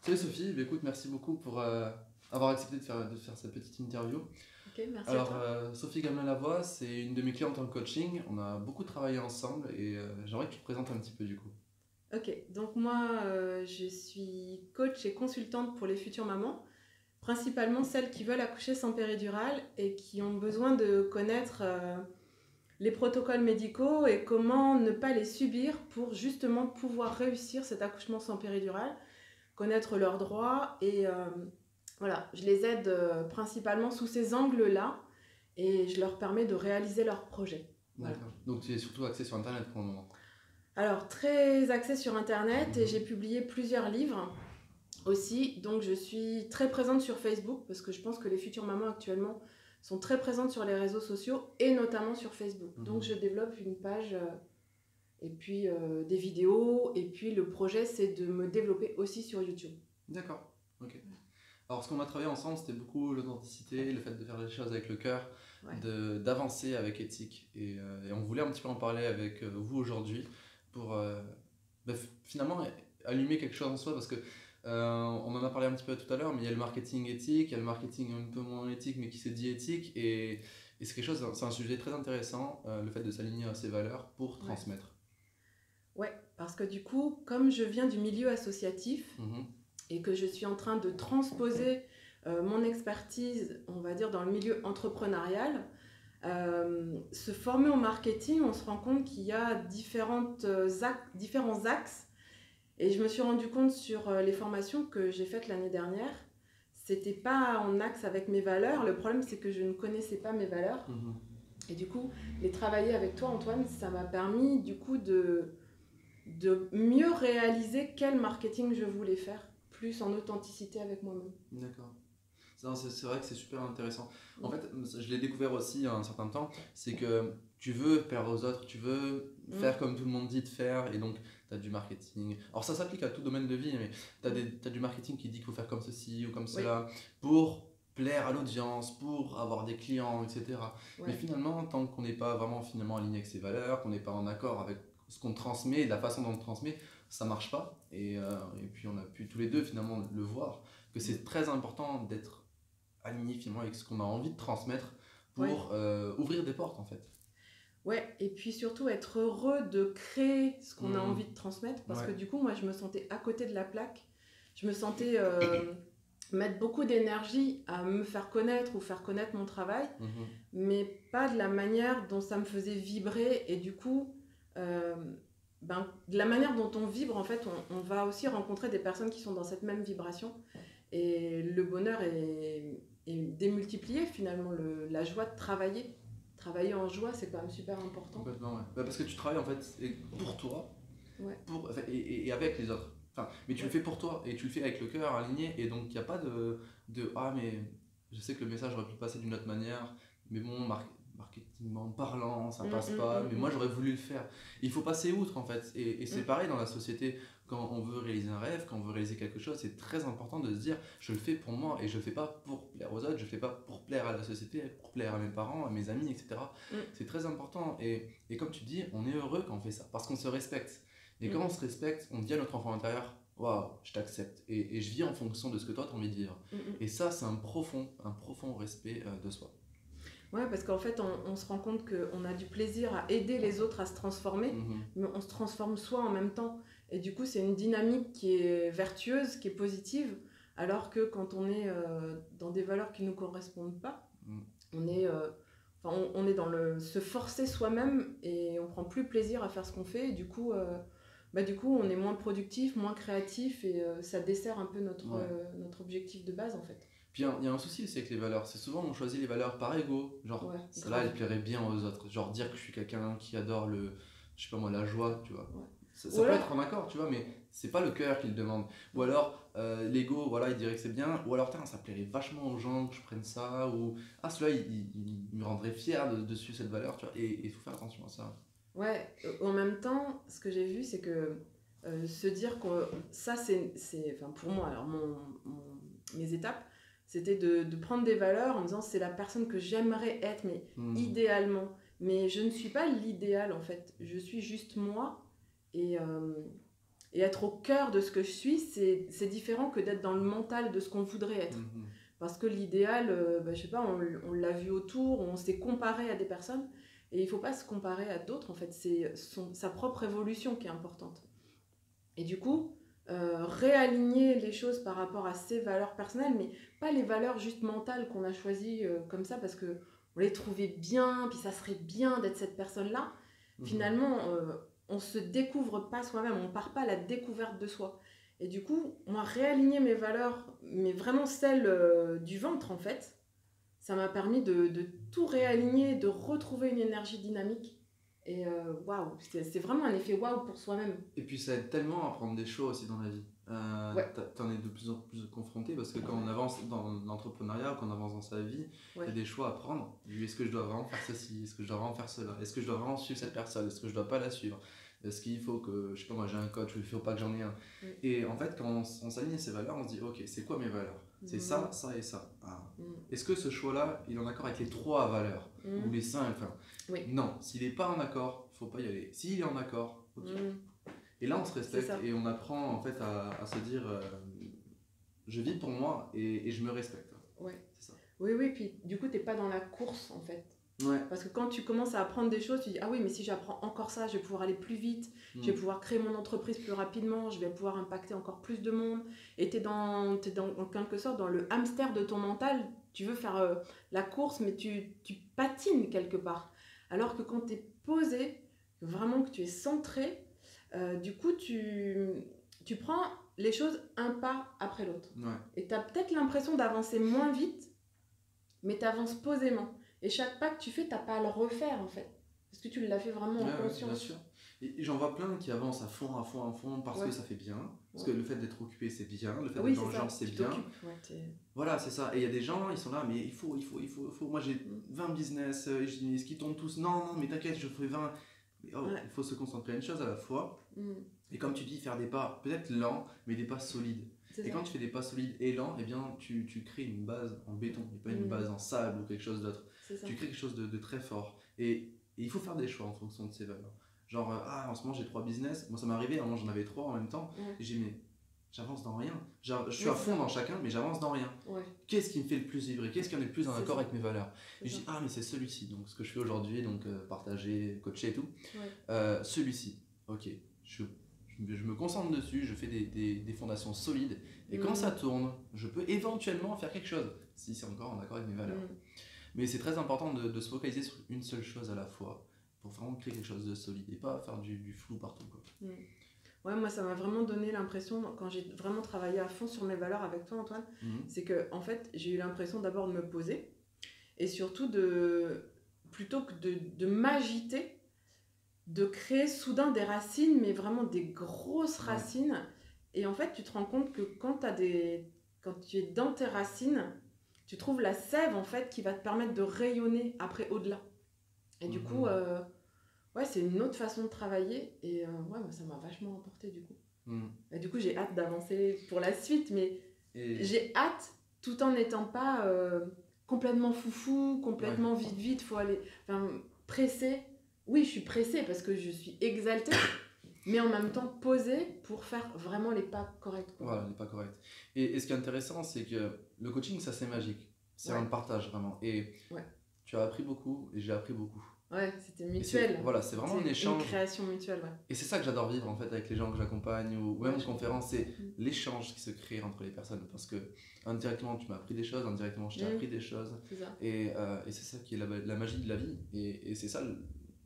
Salut Sophie, bah, écoute, merci beaucoup pour avoir accepté de faire cette petite interview. Ok, merci à Alors, toi. Sophie Gamelin-Lavoie, c'est une de mes clientes en coaching. On a beaucoup travaillé ensemble et j'aimerais que tu te présentes un petit peu du coup. Ok, donc moi, je suis coach et consultante pour les futures mamans, principalement celles qui veulent accoucher sans péridurale et qui ont besoin de connaître les protocoles médicaux et comment ne pas les subir pour justement pouvoir réussir cet accouchement sans péridurale, connaître leurs droits et voilà, je les aide principalement sous ces angles-là et je leur permets de réaliser leurs projets. Voilà. D'accord. Donc tu es surtout axé sur Internet pour le moment. Alors, très axée sur Internet et Mhm. j'ai publié plusieurs livres aussi. Donc, je suis très présente sur Facebook parce que je pense que les futures mamans actuellement sont très présentes sur les réseaux sociaux et notamment sur Facebook. Donc, Mhm. je développe une page et puis des vidéos. Et puis, le projet, c'est de me développer aussi sur YouTube. D'accord, ok. Alors, ce qu'on a travaillé ensemble, c'était beaucoup l'authenticité, le fait de faire les choses avec le cœur, Ouais. d'avancer avec éthique. Et on voulait un petit peu en parler avec vous aujourd'hui pour finalement allumer quelque chose en soi parce que on en a parlé un petit peu tout à l'heure, mais il y a le marketing éthique, il y a le marketing un peu moins éthique, mais qui se dit éthique. Et c'est quelque chose, c'est un sujet très intéressant, le fait de s'aligner à ses valeurs pour Ouais. transmettre. Ouais, parce que du coup, comme je viens du milieu associatif, Mhm. et que je suis en train de transposer mon expertise, on va dire, dans le milieu entrepreneurial. Se former au marketing, on se rend compte qu'il y a différents axes. Et je me suis rendu compte sur les formations que j'ai faites l'année dernière, c'était pas en axe avec mes valeurs. Le problème, c'est que je ne connaissais pas mes valeurs. Mhm. Et du coup, les travailler avec toi, Antoine, ça m'a permis du coup de mieux réaliser quel marketing je voulais faire, plus en authenticité avec moi-même. D'accord. C'est vrai que c'est super intéressant. En Mm. fait, je l'ai découvert aussi il y a un certain temps, c'est que tu veux faire aux autres, tu veux Mm. faire comme tout le monde dit de faire, et donc tu as du marketing. Alors ça s'applique à tout domaine de vie, mais t'as du marketing qui dit qu'il faut faire comme ceci ou comme Oui, cela, pour plaire à l'audience, pour avoir des clients, etc. Mais ouais. finalement, tant qu'on n'est pas vraiment finalement aligné avec ses valeurs, qu'on n'est pas en accord avec ce qu'on transmet, la façon dont on transmet, ça marche pas. Et puis on a pu tous les deux finalement le voir, que Mm. c'est très important d'être aligné finalement avec ce qu'on a envie de transmettre Ouais. pour ouvrir des portes en fait. Ouais, et puis surtout être heureux de créer ce qu'on a Hmm. envie de transmettre, parce que Ouais. du coup, moi, je me sentais à côté de la plaque. Je me sentais mettre beaucoup d'énergie à me faire connaître ou faire connaître mon travail, Mhm. mais pas de la manière dont ça me faisait vibrer. Et du coup, euh, de la manière dont on vibre, en fait, on va aussi rencontrer des personnes qui sont dans cette même vibration. Et le bonheur est démultiplié finalement, la joie de travailler. Travailler en joie, c'est quand même super important. Complètement, ouais. Bah, parce que tu travailles en fait pour toi, Ouais, enfin, et avec les autres. Enfin, mais tu le ouais. fais pour toi et tu le fais avec le cœur aligné, et donc il n'y a pas de ah, mais je sais que le message aurait pu passer d'une autre manière, mais bon, marketingment parlant, ça passe pas, mais moi Mm. j'aurais voulu le faire. Il faut passer outre en fait, et c'est Mm. pareil dans la société. Quand on veut réaliser un rêve, quand on veut réaliser quelque chose, c'est très important de se dire je le fais pour moi et je le fais pas pour plaire aux autres, je le fais pas pour plaire à la société, pour plaire à mes parents, à mes amis, etc. Mm. C'est très important. Et comme tu dis, on est heureux quand on fait ça, parce qu'on se respecte. Et quand Mm. on se respecte, on dit à notre enfant intérieur, waouh, je t'accepte. Et je vis en fonction de ce que toi, tu as envie de vivre. Mm. Et ça, c'est un profond respect de soi. Ouais, parce qu'en fait, on se rend compte qu'on a du plaisir à aider les autres à se transformer, Mhm. mais on se transforme soi en même temps. Et du coup, c'est une dynamique qui est vertueuse, qui est positive, alors que quand on est dans des valeurs qui ne nous correspondent pas, Mhm. on est, on est dans le se forcer soi-même et on prend plus plaisir à faire ce qu'on fait. Et du coup, on est moins productif, moins créatif et ça dessert un peu Ouais. notre objectif de base en fait. Puis il y a un souci aussi avec les valeurs. C'est souvent on choisit les valeurs par ego. Genre, Ouais, celle-là, grave. elle plairait bien aux autres. Genre, dire que je suis quelqu'un qui adore je sais pas moi, la joie, tu vois. Ouais. Ça Ou peut être alors, en accord, tu vois, mais c'est pas le cœur qui le demande. Ou ouais. alors, l'ego, voilà, il dirait que c'est bien. Ou alors, ça plairait vachement aux gens que je prenne ça. Ou, ah, celui-là, il me rendrait fier de suivre cette valeur, tu vois. Et il faut faire attention à ça. Ouais, en même temps, ce que j'ai vu, c'est que se dire que ça, enfin, pour moi, alors mes étapes, c'était de prendre des valeurs en me disant c'est la personne que j'aimerais être, mais Hmm. idéalement. Mais je ne suis pas l'idéal en fait, je suis juste moi. Et et être au cœur de ce que je suis, c'est différent que d'être dans le mental de ce qu'on voudrait être. Parce que l'idéal, je sais pas, on l'a vu autour, on s'est comparé à des personnes, et il ne faut pas se comparer à d'autres, en fait, c'est sa propre évolution qui est importante. Et du coup, réaligner les choses par rapport à ses valeurs personnelles, mais pas les valeurs juste mentales qu'on a choisies comme ça parce qu'on les trouvait bien, puis ça serait bien d'être cette personne-là. Finalement, on ne se découvre pas soi-même, on ne part pas à la découverte de soi. Et du coup, moi, réaligner mes valeurs, mais vraiment celles du ventre en fait, ça m'a permis de tout réaligner, de retrouver une énergie dynamique. Et waouh, c'est vraiment un effet waouh pour soi-même. Et puis ça aide tellement à prendre des choix aussi dans la vie. Ouais. T'en es de plus en plus confronté parce que quand on avance dans l'entrepreneuriat, quand on avance dans sa vie, il y a des choix à prendre. Est-ce que je dois vraiment faire ceci? Est-ce que je dois vraiment faire cela? Est-ce que je dois vraiment suivre cette personne? Est-ce que je dois pas la suivre? Est-ce qu'il faut que, je sais pas moi, j'ai un coach ou il faut pas que j'en ai un? Et en fait, quand on s'aligne ces valeurs, on se dit, ok, c'est quoi mes valeurs? C'est ça, ça et ça. Est-ce que ce choix-là, il est en accord avec les 3 valeurs? Ou les 5? Enfin, non, s'il n'est pas en accord, faut pas y aller. S'il est en accord, ok. Et là, on se respecte et on apprend en fait à se dire je vis pour moi et je me respecte. Ouais. C'est ça. Oui, puis du coup, tu n'es pas dans la course en fait. Ouais. Parce que quand tu commences à apprendre des choses, tu dis ah oui, mais si j'apprends encore ça, je vais pouvoir aller plus vite, je vais pouvoir créer mon entreprise plus rapidement, je vais pouvoir impacter encore plus de monde. Et tu es en quelque sorte dans le hamster de ton mental. Tu veux faire la course, mais tu patines quelque part. Alors que quand tu es posé, vraiment que tu es centré, du coup, tu prends les choses un pas après l'autre. Ouais. Et tu as peut-être l'impression d'avancer moins vite, mais tu avances posément. Et chaque pas que tu fais, tu n'as pas à le refaire en fait. Parce que tu l'as fait vraiment en conscience. Bien sûr. Et j'en vois plein qui avancent à fond, parce que ça fait bien. Parce que le fait d'être occupé, c'est bien. Le fait d'être dans le genre, c'est bien. Voilà, c'est ça. Et il y a des gens, ils sont là, mais il faut. Moi, j'ai 20 business, est-ce qu'ils tombent tous? Non, mais t'inquiète, je ferai 20. Mais il faut se concentrer à une chose à la fois. Et comme tu dis, faire des pas peut-être lents, mais des pas solides. Et quand tu fais des pas solides et lents, eh bien, tu crées une base en béton, et pas une base en sable ou quelque chose d'autre. Tu crées quelque chose de très fort. Et il faut faire des choix en fonction de ces valeurs. Genre, en ce moment j'ai 3 business. Moi ça m'est arrivé, à un moment j'en avais 3 en même temps. Et j'ai dit, mais j'avance dans rien. Je suis à fond dans chacun, mais j'avance dans rien. Qu'est-ce qui me fait le plus vibrer? Qu'est-ce qui en est le plus en accord avec mes valeurs? Et je dis, mais c'est celui-ci. Donc ce que je fais aujourd'hui, donc partager, coacher et tout. Celui-ci, ok. Je me concentre dessus, je fais des fondations solides. Et quand ça tourne, je peux éventuellement faire quelque chose, si c'est encore en accord avec mes valeurs. Mais c'est très important de se focaliser sur une seule chose à la fois, pour vraiment créer quelque chose de solide et pas faire du flou partout, quoi. Ouais, moi ça m'a vraiment donné l'impression, quand j'ai vraiment travaillé à fond sur mes valeurs avec toi Antoine, c'est que en fait j'ai eu l'impression d'abord de me poser et surtout plutôt que de m'agiter, de créer soudain des racines, mais vraiment des grosses racines. Et en fait tu te rends compte que quand tu es dans tes racines, tu trouves la sève en fait qui va te permettre de rayonner après au-delà. Et du coup, c'est une autre façon de travailler. Et moi, ça m'a vachement apporté du coup. Et du coup, j'ai hâte d'avancer pour la suite, mais j'ai hâte tout en n'étant pas complètement foufou, complètement vite, faut aller pressé. Oui, je suis pressée parce que je suis exaltée. Mais en même temps posée pour faire vraiment les pas corrects. Voilà, les pas corrects. Et ce qui est intéressant, c'est que le coaching, ça c'est magique. C'est un partage vraiment. Et tu as appris beaucoup et j'ai appris beaucoup. Ouais, c'était mutuel. Voilà, c'est vraiment un échange. Une création mutuelle, Et c'est ça que j'adore vivre en fait avec les gens que j'accompagne ou même en conférence, c'est l'échange qui se crée entre les personnes. Parce que indirectement, tu m'as appris des choses, indirectement, je t'ai appris des choses. C'est ça. Et c'est ça qui est la magie de la vie. Et c'est ça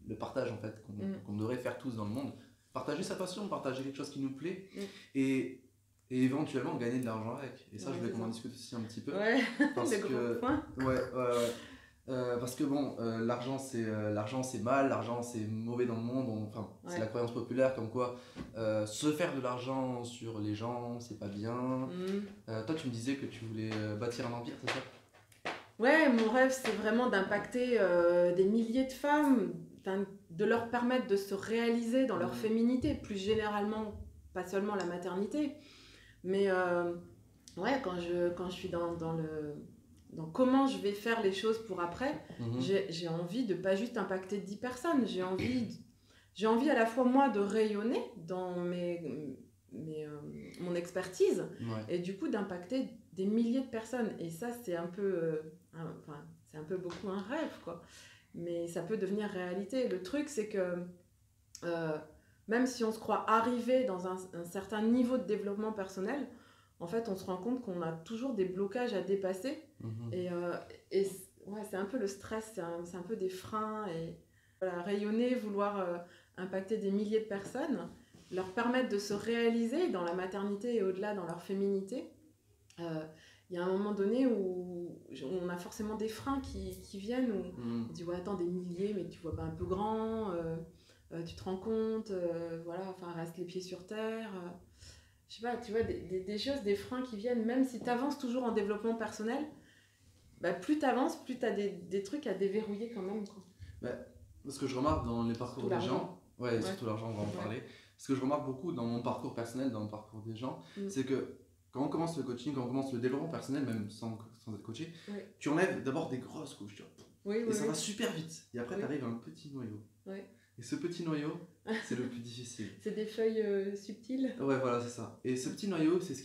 le partage en fait qu'on devrait faire tous dans le monde. Partager sa passion, partager quelque chose qui nous plaît et éventuellement gagner de l'argent avec. Et ça, je voulais qu'on en discute aussi un petit peu. Parce que parce que bon, l'argent c'est mal, l'argent c'est mauvais dans le monde. C'est la croyance populaire comme quoi se faire de l'argent sur les gens, c'est pas bien. Toi, tu me disais que tu voulais bâtir un empire, c'est ça? Ouais, mon rêve, c'est vraiment d'impacter des milliers de femmes, de leur permettre de se réaliser dans leur féminité, plus généralement, pas seulement la maternité. Mais quand je suis dans comment je vais faire les choses pour après, j'ai envie de pas juste impacter 10 personnes. J'ai envie à la fois moi de rayonner dans mon expertise, Ouais. et du coup d'impacter des milliers de personnes. Et ça, c'est un peu, c'est un peu beaucoup un rêve, quoi. Mais ça peut devenir réalité. Le truc, c'est que euh, même si on se croit arrivé dans un certain niveau de développement personnel, en fait, on se rend compte qu'on a toujours des blocages à dépasser. Mhm. Et ouais, c'est un peu le stress, c'est un peu des freins. Et voilà, rayonner, vouloir impacter des milliers de personnes, leur permettre de se réaliser dans la maternité et au-delà dans leur féminité. Il y a un moment donné où on a forcément des freins qui viennent, où on dit ouais, attends, des milliers, mais tu vois pas un peu grand, tu te rends compte, voilà, enfin, reste les pieds sur terre. Je sais pas, tu vois, des choses, des freins qui viennent, même si tu avances toujours en développement personnel, bah, plus tu avances, plus tu as des trucs à déverrouiller quand même, quoi. Bah, ce que je remarque dans les parcours des gens, ouais, surtout l'argent, on va en parler. Ce que je remarque beaucoup dans mon parcours personnel, dans le parcours des gens, c'est que quand on commence le coaching, quand on commence le développement personnel, même sans être coaché, tu enlèves d'abord des grosses couches, tu vois. Et ça va super vite. Et après, tu arrives à un petit noyau. Et ce petit noyau, c'est le plus difficile. C'est des feuilles subtiles. Ouais, voilà, c'est ça. Et ce petit noyau, c'est ce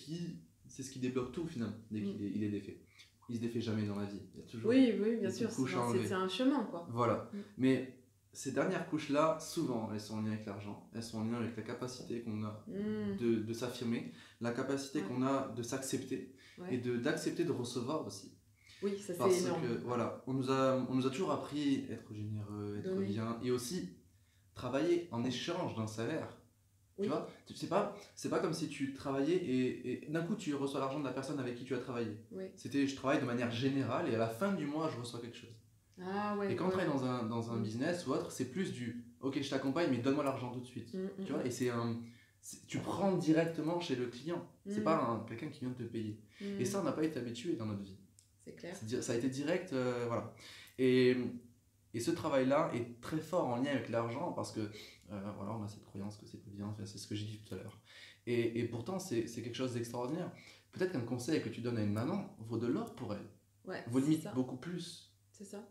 qui débloque tout, finalement, dès qu'il est défait. Il se défait jamais dans la vie. Il y a toujours bien sûr. C'est un chemin, quoi. Voilà. Mais ces dernières couches-là, souvent, elles sont en lien avec l'argent. Elles sont en lien avec la capacité qu'on a de s'affirmer, la capacité qu'on a de s'accepter et d'accepter de recevoir aussi. Oui, ça c'est Parce énorme. que voilà, on nous a toujours appris à être généreux, être bien, et aussi travailler en échange d'un salaire. Tu vois, c'est pas comme si tu travaillais et d'un coup tu reçois l'argent de la personne avec qui tu as travaillé. C'était je travaille de manière générale et à la fin du mois je reçois quelque chose. Et quand on travaille dans un business ou autre, c'est plus du ok, je t'accompagne mais donne-moi l'argent tout de suite. Tu vois, et tu prends directement chez le client. C'est pas quelqu'un qui vient de te payer. Et ça, on n'a pas été habitué dans notre vie. C'est clair. Ça a été direct, voilà. Et ce travail-là est très fort en lien avec l'argent parce que voilà, on a cette croyance que c'est pas bien, c'est ce que j'ai dit tout à l'heure. Et pourtant, c'est quelque chose d'extraordinaire. Peut-être qu'un conseil que tu donnes à une maman vaut de l'or pour elle. Vaut limite beaucoup plus. C'est ça.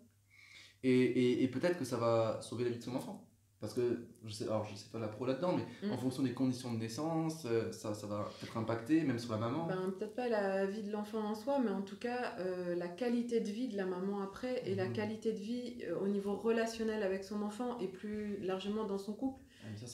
Et peut-être que ça va sauver la vie de son enfant. Parce que, je sais pas la pro là-dedans, mais en fonction des conditions de naissance, ça va être impacté, même sur la maman. Peut-être pas la vie de l'enfant en soi, mais en tout cas, la qualité de vie de la maman après, et la qualité de vie au niveau relationnel avec son enfant, et plus largement dans son couple.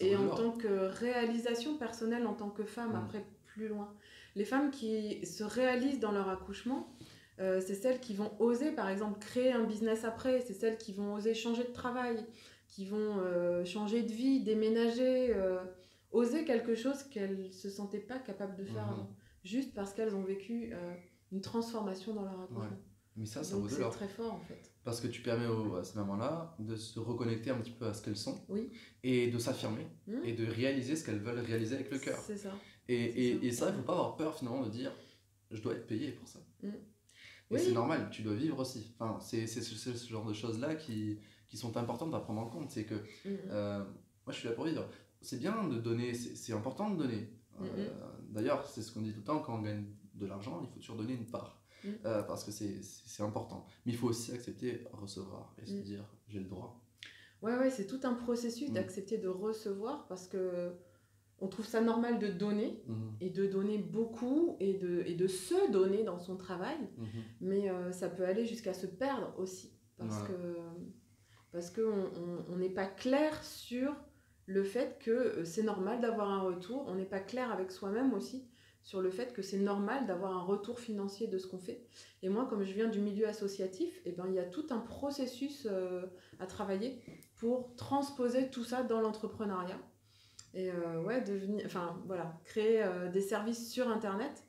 Et en tant que réalisation personnelle, en tant que femme, après, plus loin. Les femmes qui se réalisent dans leur accouchement, c'est celles qui vont oser, par exemple, créer un business après, c'est celles qui vont oser changer de travail, qui vont changer de vie, déménager, oser quelque chose qu'elles ne se sentaient pas capables de faire avant, juste parce qu'elles ont vécu une transformation dans leur accouchement. Mais ça vaut de l'or. C'est très fort en fait. Parce que tu permets à ces mamans-là de se reconnecter un petit peu à ce qu'elles sont et de s'affirmer et de réaliser ce qu'elles veulent réaliser avec le cœur. C'est ça. Et ça, il ne faut pas avoir peur finalement de dire je dois être payé pour ça. Et c'est normal, tu dois vivre aussi. Enfin, c'est ce genre de choses-là qui sont importantes à prendre en compte. C'est que moi, je suis là pour vivre. C'est bien de donner, c'est important de donner. D'ailleurs, c'est ce qu'on dit tout le temps, quand on gagne de l'argent, il faut toujours donner une part. Parce que c'est important. Mais il faut aussi accepter recevoir et se dire j'ai le droit. Ouais, c'est tout un processus d'accepter de recevoir parce que on trouve ça normal de donner et de donner beaucoup et de se donner dans son travail, mais ça peut aller jusqu'à se perdre aussi parce que on n'est pas clair sur le fait que c'est normal d'avoir un retour, on n'est pas clair avec soi-même aussi sur le fait que c'est normal d'avoir un retour financier de ce qu'on fait. Et moi, comme je viens du milieu associatif, il y a tout un processus à travailler pour transposer tout ça dans l'entrepreneuriat. Et créer des services sur Internet,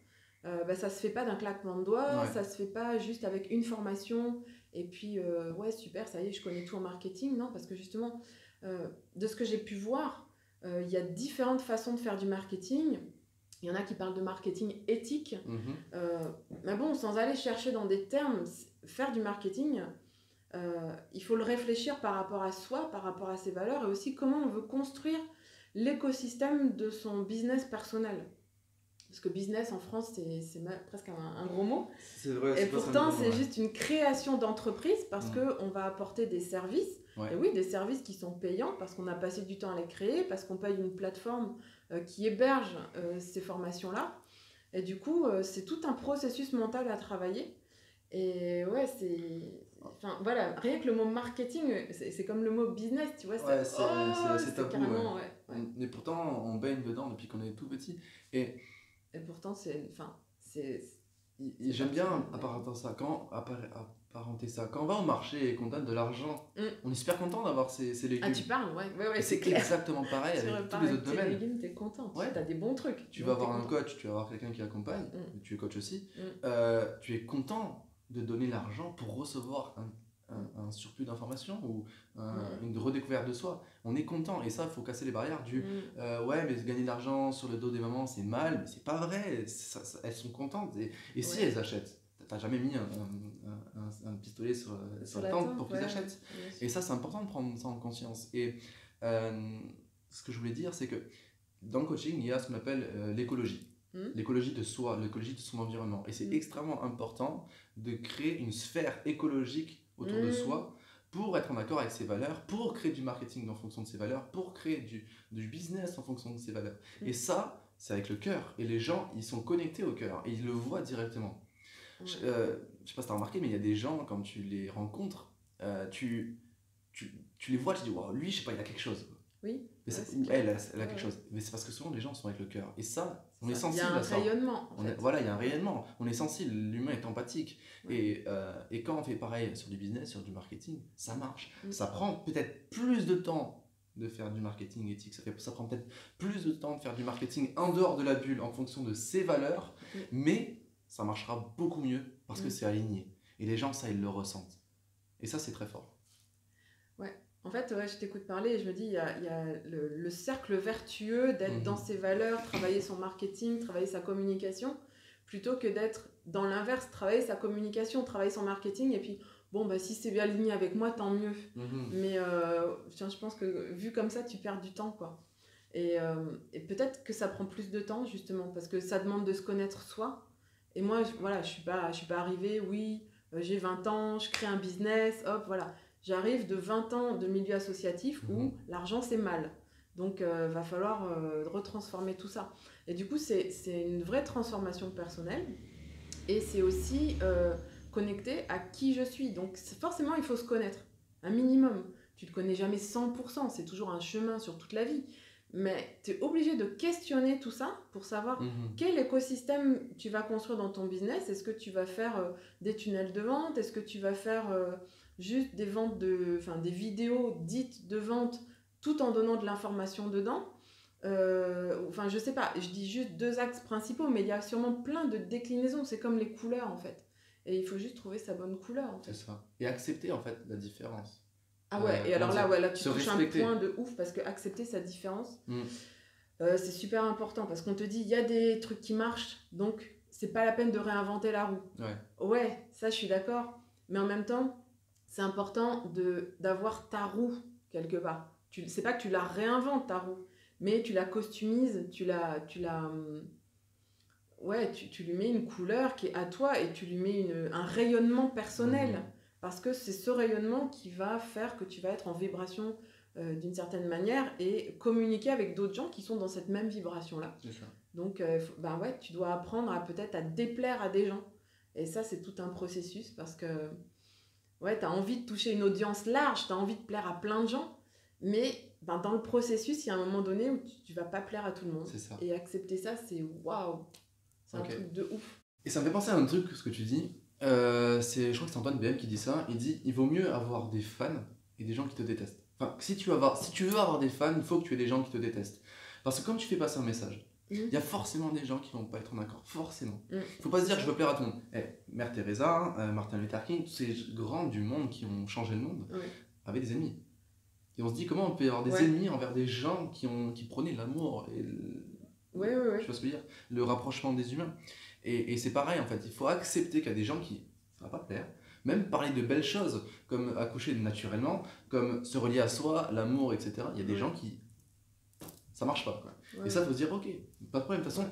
ça se fait pas d'un claquement de doigts, ça se fait pas juste avec une formation et puis super, ça y est, je connais tout en marketing. Non, parce que justement, de ce que j'ai pu voir, il y a différentes façons de faire du marketing. Il y en a qui parlent de marketing éthique. Mais bon, sans aller chercher dans des termes, faire du marketing, il faut le réfléchir par rapport à soi, par rapport à ses valeurs et aussi comment on veut construire l'écosystème de son business personnel. Parce que business en France, c'est presque un gros mot. C'est vrai, et pourtant, c'est juste une création d'entreprise parce qu'on va apporter des services. Et oui, des services qui sont payants parce qu'on a passé du temps à les créer, parce qu'on paye une plateforme qui héberge ces formations-là. Et du coup, c'est tout un processus mental à travailler. Et ouais, enfin, voilà, rien que le mot marketing, c'est comme le mot business, tu vois. Ouais, c'est tabou, carrément, ouais. ouais. Mais pourtant, on baigne dedans depuis qu'on est tout petit. Et Et pourtant, enfin, j'aime bien apparenter ça. Quand on va au marché et qu'on donne de l'argent, on est super content d'avoir ces légumes. Ah, tu parles, ouais, et c'est clair. exactement pareil avec tous les autres domaines. Tes légumes, t'es content. Ouais. T'as des bons trucs. Tu vas avoir un coach, tu vas avoir quelqu'un qui accompagne, tu es coach aussi. Tu es content de donner l'argent pour recevoir un surplus d'informations ou une redécouverte de soi. On est content et ça, il faut casser les barrières du ouais, mais gagner de l'argent sur le dos des mamans, c'est mal, mais c'est pas vrai. Elles sont contentes. Et si elles achètent, t'as jamais mis un pistolet sur la tente pour qu'ils achètent. Et ça, c'est important de prendre ça en conscience. Et ce que je voulais dire, c'est que dans le coaching, il y a ce qu'on appelle l'écologie. L'écologie de soi, l'écologie de son environnement. Et c'est extrêmement important de créer une sphère écologique autour de soi pour être en accord avec ses valeurs, pour créer du marketing en fonction de ses valeurs, pour créer du business en fonction de ses valeurs. Et ça, c'est avec le cœur. Et les gens, ils sont connectés au cœur et ils le voient directement. Je sais pas si tu as remarqué, mais il y a des gens, quand tu les rencontres, tu les vois, tu dis, wow, lui, je sais pas, il a quelque chose. Oui. Mais elle a quelque chose. Mais c'est parce que souvent les gens sont avec le cœur. Et ça, on est sensible à ça. Il y a un rayonnement. Voilà, il y a un rayonnement. On est sensible, l'humain est empathique. Et quand on fait pareil sur du business, sur du marketing, ça marche. Ça prend peut-être plus de temps de faire du marketing éthique. Ça prend peut-être plus de temps de faire du marketing en dehors de la bulle en fonction de ses valeurs. Mais ça marchera beaucoup mieux parce que c'est aligné. Et les gens, ça, ils le ressentent. Et ça, c'est très fort. Ouais. En fait, je t'écoute parler et je me dis, il y a le cercle vertueux d'être dans ses valeurs, travailler son marketing, travailler sa communication, plutôt que d'être dans l'inverse, travailler sa communication, travailler son marketing, et puis, bon, bah, si c'est bien aligné avec moi, tant mieux. Mais je pense que vu comme ça, tu perds du temps, quoi. Et peut-être que ça prend plus de temps, justement, parce que ça demande de se connaître soi. Et moi, je suis pas arrivée, oui, j'ai 20 ans, je crée un business, hop, voilà. J'arrive de 20 ans de milieu associatif où l'argent c'est mal. Donc va falloir retransformer tout ça. Et du coup c'est une vraie transformation personnelle. Et c'est aussi connecté à qui je suis. Donc forcément il faut se connaître, un minimum. Tu ne te connais jamais 100%, c'est toujours un chemin sur toute la vie. Mais tu es obligé de questionner tout ça pour savoir quel écosystème tu vas construire dans ton business. Est-ce que tu vas faire des tunnels de vente? Est-ce que tu vas faire juste des ventes des vidéos dites de vente tout en donnant de l'information dedans? Je sais pas, je dis juste 2 axes principaux, mais il y a sûrement plein de déclinaisons. C'est comme les couleurs en fait. Et il faut juste trouver sa bonne couleur en fait. C'est ça. Et accepter en fait la différence. Ah ouais, et alors là tu touches un point de ouf parce que accepter sa différence, c'est super important parce qu'on te dit il y a des trucs qui marchent, donc c'est pas la peine de réinventer la roue. Ouais, ça je suis d'accord, mais en même temps, c'est important d'avoir ta roue quelque part. C'est pas que tu la réinventes ta roue, mais tu la customises, tu lui mets une couleur qui est à toi et tu lui mets un rayonnement personnel. Parce que c'est ce rayonnement qui va faire que tu vas être en vibration d'une certaine manière et communiquer avec d'autres gens qui sont dans cette même vibration-là. C'est ça. Donc, tu dois apprendre peut-être à déplaire à des gens. Et ça, c'est tout un processus parce que tu as envie de toucher une audience large, tu as envie de plaire à plein de gens, mais dans le processus, il y a un moment donné où tu vas pas plaire à tout le monde. C'est ça. Et accepter ça, c'est waouh! C'est un truc de ouf. Et ça me fait penser à un truc, ce que tu dis. Je crois que c'est Antoine BM qui dit ça. Il dit il vaut mieux avoir des fans et des gens qui te détestent. Enfin, si tu veux avoir des fans, il faut que tu aies des gens qui te détestent. Parce que quand tu fais passer un message, il y a forcément des gens qui vont pas être en accord. Forcément. Faut pas se dire je veux plaire à tout le monde. Mère Teresa, Martin Luther King, tous ces grands du monde qui ont changé le monde avaient des ennemis. Et on se dit comment on peut avoir des ennemis envers des gens qui prônaient l'amour et tu vois ce que je veux dire, le rapprochement des humains. Et c'est pareil en fait, il faut accepter qu'il y a des gens qui ça va pas plaire, même parler de belles choses comme accoucher naturellement, comme se relier à soi, l'amour, etc. Il y a des gens qui ça marche pas quoi. Et ça faut se dire ok, pas de problème, de toute façon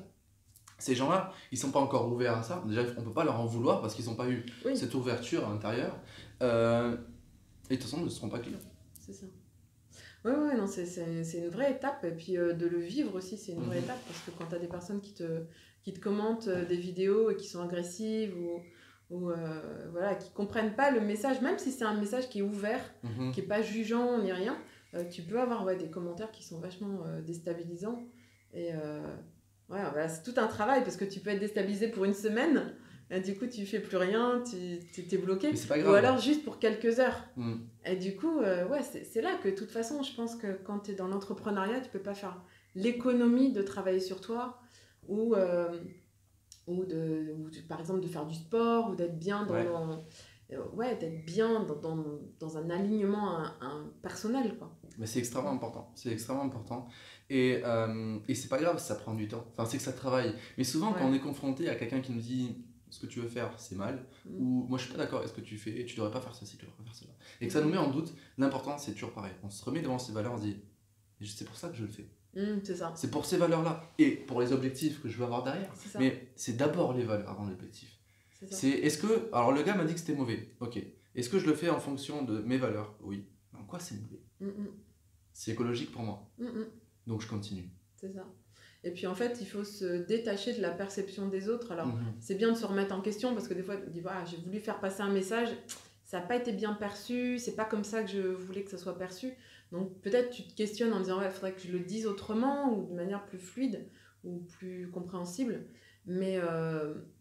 ces gens-là ils sont pas encore ouverts à ça, déjà on peut pas leur en vouloir parce qu'ils n'ont pas eu cette ouverture à l'intérieur et de toute façon ils ne seront pas clients. C'est ça. Ouais, non, c'est une vraie étape. Et puis de le vivre aussi, c'est une vraie étape. Parce que quand tu as des personnes qui te commentent des vidéos et qui sont agressives ou voilà, qui comprennent pas le message, même si c'est un message qui est ouvert, qui est pas jugeant ni rien, tu peux avoir des commentaires qui sont vachement déstabilisants. Et ouais, bah, c'est tout un travail parce que tu peux être déstabilisé pour une semaine. Et du coup, tu fais plus rien, tu t'es bloqué. Mais c'est pas Ou grave. alors juste pour quelques heures. Mm. Et du coup, ouais, c'est là que, de toute façon, je pense que quand tu es dans l'entrepreneuriat, tu peux pas faire l'économie de travailler sur toi ou par exemple, de faire du sport ou d'être bien d'être bien dans un alignement un personnel, quoi. Mais c'est extrêmement important. C'est extrêmement important. Et c'est pas grave si ça prend du temps. Enfin, c'est que ça travaille. Mais souvent, quand on est confronté à quelqu'un qui nous dit ce que tu veux faire, c'est mal, ou moi je suis pas d'accord avec ce que tu fais, tu devrais pas faire ceci, tu devrais pas faire cela, et que ça nous met en doute, l'important c'est toujours pareil. On se remet devant ces valeurs, on se dit, c'est pour ça que je le fais. C'est ça. C'est pour ces valeurs-là. Et pour les objectifs que je veux avoir derrière. Mais c'est d'abord les valeurs avant l'objectif. Est-ce que. Alors le gars m'a dit que c'était mauvais. Ok. Est-ce que je le fais en fonction de mes valeurs? Oui. En quoi c'est mauvais? C'est écologique pour moi. Donc je continue. C'est ça. Et puis en fait, il faut se détacher de la perception des autres. Alors c'est bien de se remettre en question parce que des fois, on dit j'ai voulu faire passer un message, ça n'a pas été bien perçu, c'est pas comme ça que je voulais que ça soit perçu. Donc peut-être tu te questionnes en disant il faudrait que je le dise autrement ou de manière plus fluide ou plus compréhensible. Mais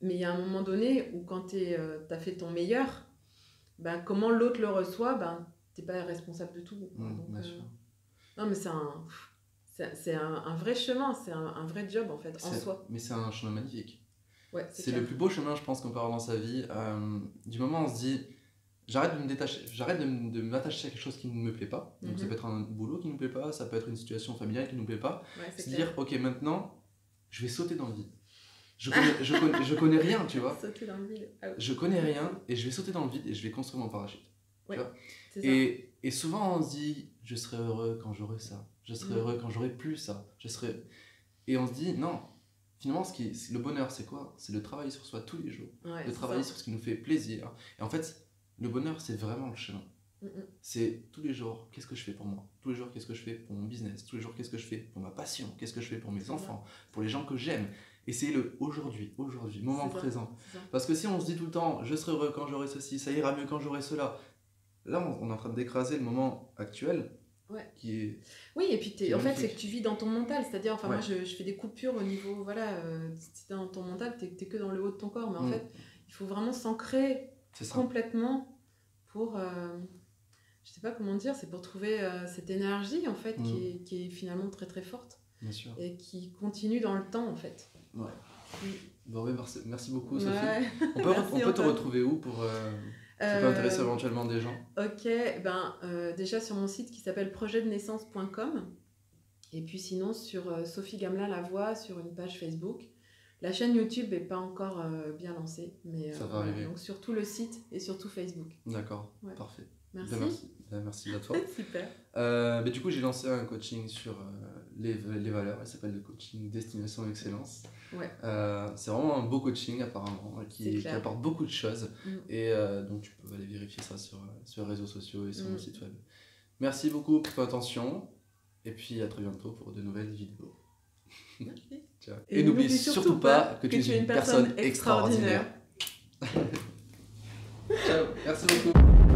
il y a un moment donné où quand tu as fait ton meilleur, comment l'autre le reçoit, tu n'es pas responsable de tout. Bien sûr. Non, mais c'est un vrai chemin, c'est un vrai job en fait, en soi. Mais c'est un chemin magnifique. Ouais, c'est le plus beau chemin, je pense, qu'on peut avoir dans sa vie. Du moment où on se dit, j'arrête de me détacher, j'arrête de m'attacher à quelque chose qui ne me plaît pas. Donc ça peut être un boulot qui ne me plaît pas, ça peut être une situation familiale qui ne nous plaît pas. C'est dire, ok, maintenant, je vais sauter dans le vide. Je connais rien, tu vois. Sauter dans le vide. Ah, oui. Je connais rien et je vais sauter dans le vide et je vais construire mon parachute. Ouais, tu vois c'est ça. Et souvent on se dit, je serai heureux quand j'aurai ça. Je serai heureux quand j'aurai plus ça. Et on se dit, non. Finalement, le bonheur, c'est quoi? C'est de travailler sur soi tous les jours. De travailler sur ce qui nous fait plaisir. Et en fait, le bonheur, c'est vraiment le chemin. C'est tous les jours, qu'est-ce que je fais pour moi? Tous les jours, qu'est-ce que je fais pour mon business? Tous les jours, qu'est-ce que je fais pour ma passion? Qu'est-ce que je fais pour mes enfants? Pour les gens que j'aime? Et c'est le aujourd'hui, moment présent. Parce que si on se dit tout le temps, je serai heureux quand j'aurai ceci, ça ira mieux quand j'aurai cela, là, on est en train d'écraser le moment actuel. Qui est, oui, et puis en fait, c'est que tu vis dans ton mental. C'est-à-dire, moi, je fais des coupures au niveau, si t'es dans ton mental, t'es que dans le haut de ton corps. Mais en fait, il faut vraiment s'ancrer complètement pour, je sais pas comment dire, c'est pour trouver cette énergie, en fait, qui est finalement très, très forte. Bien sûr. Et qui continue dans le temps, en fait. Ouais. Bon, merci beaucoup, Sophie. On peut te retrouver où pour... Ça peut intéresser éventuellement des gens. Ok, déjà sur mon site qui s'appelle projetdenaissance.com et puis sinon sur Sophie Gamelin Lavoie sur une page Facebook. La chaîne YouTube n'est pas encore bien lancée, mais ça va arriver. Donc surtout le site et surtout Facebook. D'accord, parfait. Merci. Merci à toi. Super. Du coup, j'ai lancé un coaching sur les valeurs, il s'appelle le coaching Destination Excellence. C'est vraiment un beau coaching apparemment qui apporte beaucoup de choses et donc tu peux aller vérifier ça sur les réseaux sociaux et sur mon site web. Merci beaucoup pour ton attention et puis à très bientôt pour de nouvelles vidéos. Merci. Ciao. Et n'oublie surtout pas que tu es une personne extraordinaire. Ciao, merci beaucoup.